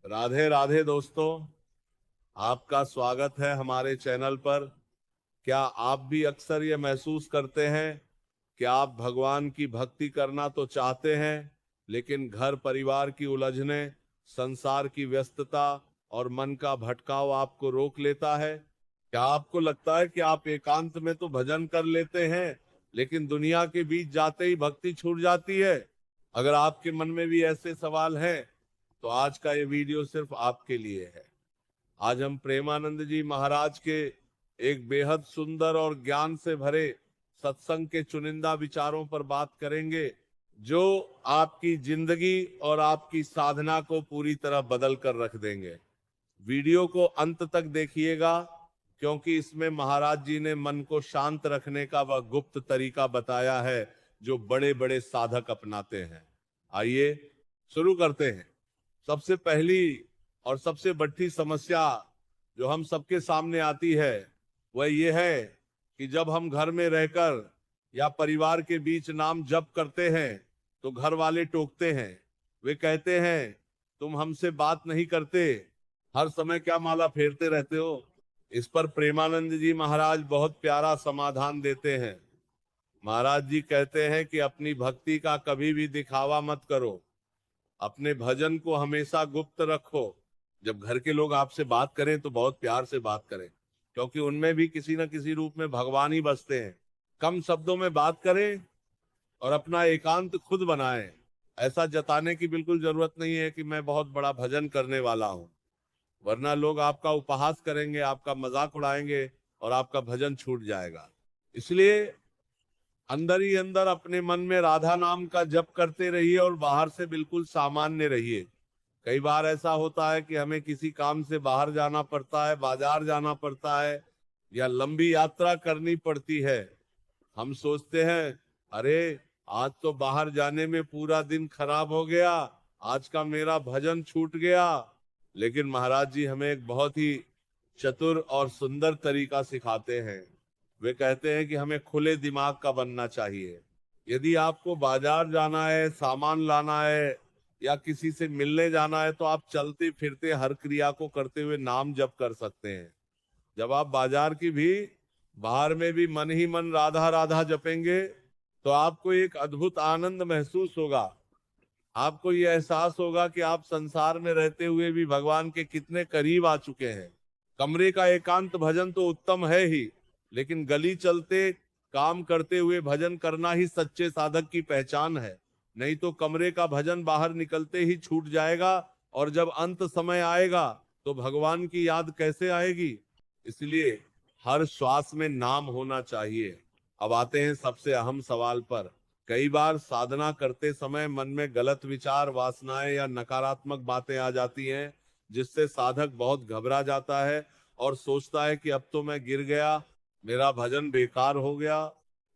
राधे राधे दोस्तों, आपका स्वागत है हमारे चैनल पर। क्या आप भी अक्सर ये महसूस करते हैं कि आप भगवान की भक्ति करना तो चाहते हैं, लेकिन घर परिवार की उलझने, संसार की व्यस्तता और मन का भटकाव आपको रोक लेता है? क्या आपको लगता है कि आप एकांत में तो भजन कर लेते हैं, लेकिन दुनिया के बीच जाते ही भक्ति छूट जाती है? अगर आपके मन में भी ऐसे सवाल हैं, तो आज का ये वीडियो सिर्फ आपके लिए है। आज हम प्रेमानंद जी महाराज के एक बेहद सुंदर और ज्ञान से भरे सत्संग के चुनिंदा विचारों पर बात करेंगे, जो आपकी जिंदगी और आपकी साधना को पूरी तरह बदल कर रख देंगे। वीडियो को अंत तक देखिएगा, क्योंकि इसमें महाराज जी ने मन को शांत रखने का वह गुप्त तरीका बताया है जो बड़े बड़े साधक अपनाते हैं। आइए शुरू करते हैं। सबसे पहली और सबसे बड़ी समस्या जो हम सबके सामने आती है वह ये है कि जब हम घर में रहकर या परिवार के बीच नाम जप करते हैं तो घर वाले टोकते हैं। वे कहते हैं, तुम हमसे बात नहीं करते, हर समय क्या माला फेरते रहते हो। इस पर प्रेमानंद जी महाराज बहुत प्यारा समाधान देते हैं। महाराज जी कहते हैं कि अपनी भक्ति का कभी भी दिखावा मत करो, अपने भजन को हमेशा गुप्त रखो। जब घर के लोग आपसे बात करें तो बहुत प्यार से बात करें, क्योंकि उनमें भी किसी न किसी रूप में भगवान ही बसते हैं। कम शब्दों में बात करें और अपना एकांत खुद बनाएं। ऐसा जताने की बिल्कुल जरूरत नहीं है कि मैं बहुत बड़ा भजन करने वाला हूं, वरना लोग आपका उपहास करेंगे, आपका मजाक उड़ाएंगे और आपका भजन छूट जाएगा। इसलिए अंदर ही अंदर अपने मन में राधा नाम का जप करते रहिए और बाहर से बिल्कुल सामान्य रहिए। कई बार ऐसा होता है कि हमें किसी काम से बाहर जाना पड़ता है, बाजार जाना पड़ता है या लंबी यात्रा करनी पड़ती है। हम सोचते हैं, अरे आज तो बाहर जाने में पूरा दिन खराब हो गया, आज का मेरा भजन छूट गया। लेकिन महाराज जी हमें एक बहुत ही चतुर और सुंदर तरीका सिखाते हैं। वे कहते हैं कि हमें खुले दिमाग का बनना चाहिए। यदि आपको बाजार जाना है, सामान लाना है या किसी से मिलने जाना है, तो आप चलते फिरते हर क्रिया को करते हुए नाम जप कर सकते हैं। जब आप बाजार की भी, बाहर में भी मन ही मन राधा राधा जपेंगे तो आपको एक अद्भुत आनंद महसूस होगा। आपको ये एहसास होगा कि आप संसार में रहते हुए भी भगवान के कितने करीब आ चुके हैं। कमरे का एकांत भजन तो उत्तम है ही, लेकिन गली चलते काम करते हुए भजन करना ही सच्चे साधक की पहचान है। नहीं तो कमरे का भजन बाहर निकलते ही छूट जाएगा, और जब अंत समय आएगा तो भगवान की याद कैसे आएगी। इसलिए हर श्वास में नाम होना चाहिए। अब आते हैं सबसे अहम सवाल पर। कई बार साधना करते समय मन में गलत विचार, वासनाएं या नकारात्मक बातें आ जाती हैं, जिससे साधक बहुत घबरा जाता है और सोचता है कि अब तो मैं गिर गया, मेरा भजन बेकार हो गया।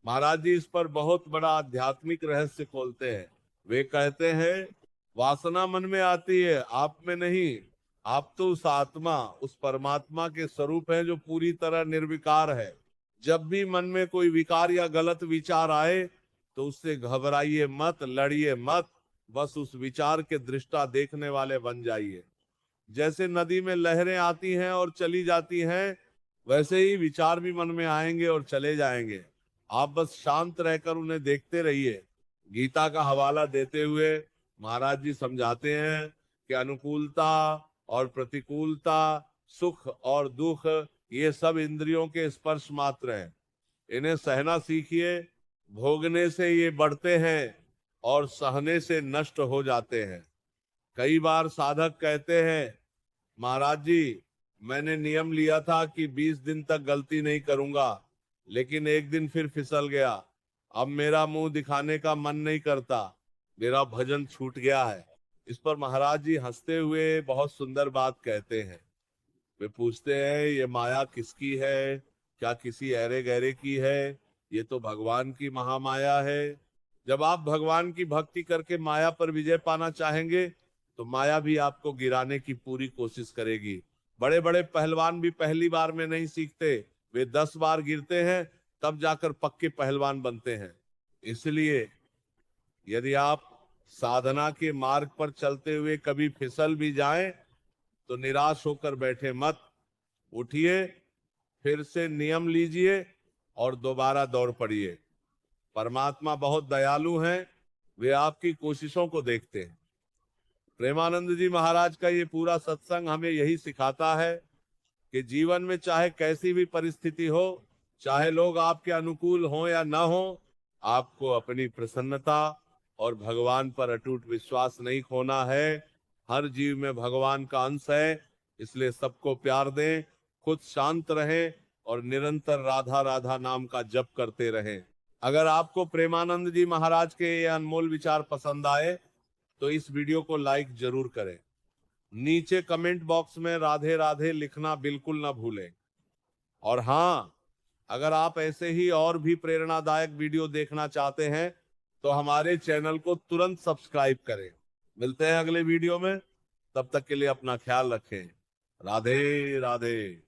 महाराज जी इस पर बहुत बड़ा आध्यात्मिक रहस्य खोलते हैं। वे कहते हैं, वासना मन में आती है, आप में नहीं। आप तो उस आत्मा, उस परमात्मा के स्वरूप हैं जो पूरी तरह निर्विकार है। जब भी मन में कोई विकार या गलत विचार आए तो उससे घबराइए मत, लड़िए मत, बस उस विचार के दृष्टा देखने वाले बन जाइए। जैसे नदी में लहरें आती हैं और चली जाती हैं, वैसे ही विचार भी मन में आएंगे और चले जाएंगे। आप बस शांत रहकर उन्हें देखते रहिए। गीता का हवाला देते हुए महाराज जी समझाते हैं कि अनुकूलता और प्रतिकूलता, सुख और दुख, ये सब इंद्रियों के स्पर्श मात्र हैं। इन्हें सहना सीखिए। भोगने से ये बढ़ते हैं और सहने से नष्ट हो जाते हैं। कई बार साधक कहते हैं, महाराज जी मैंने नियम लिया था कि 20 दिन तक गलती नहीं करूंगा, लेकिन एक दिन फिर फिसल गया, अब मेरा मुंह दिखाने का मन नहीं करता, मेरा भजन छूट गया है। इस पर महाराज जी हंसते हुए बहुत सुंदर बात कहते हैं। वे पूछते हैं, ये माया किसकी है? क्या किसी ऐरे गहरे की है? ये तो भगवान की महामाया है। जब आप भगवान की भक्ति करके माया पर विजय पाना चाहेंगे तो माया भी आपको गिराने की पूरी कोशिश करेगी। बड़े बड़े पहलवान भी पहली बार में नहीं सीखते, वे 10 बार गिरते हैं तब जाकर पक्के पहलवान बनते हैं। इसलिए यदि आप साधना के मार्ग पर चलते हुए कभी फिसल भी जाएं तो निराश होकर बैठे मत, उठिए, फिर से नियम लीजिए और दोबारा दौड़ पड़िए। परमात्मा बहुत दयालु हैं, वे आपकी कोशिशों को देखते हैं। प्रेमानंद जी महाराज का ये पूरा सत्संग हमें यही सिखाता है कि जीवन में चाहे कैसी भी परिस्थिति हो, चाहे लोग आपके अनुकूल हों या न हों, आपको अपनी प्रसन्नता और भगवान पर अटूट विश्वास नहीं खोना है। हर जीव में भगवान का अंश है, इसलिए सबको प्यार दें, खुद शांत रहें और निरंतर राधा राधा नाम का जप करते रहें। अगर आपको प्रेमानंद जी महाराज के ये अनमोल विचार पसंद आए तो इस वीडियो को लाइक जरूर करें। नीचे कमेंट बॉक्स में राधे राधे लिखना बिल्कुल ना भूलें। और हाँ, अगर आप ऐसे ही और भी प्रेरणादायक वीडियो देखना चाहते हैं तो हमारे चैनल को तुरंत सब्सक्राइब करें। मिलते हैं अगले वीडियो में, तब तक के लिए अपना ख्याल रखें। राधे राधे।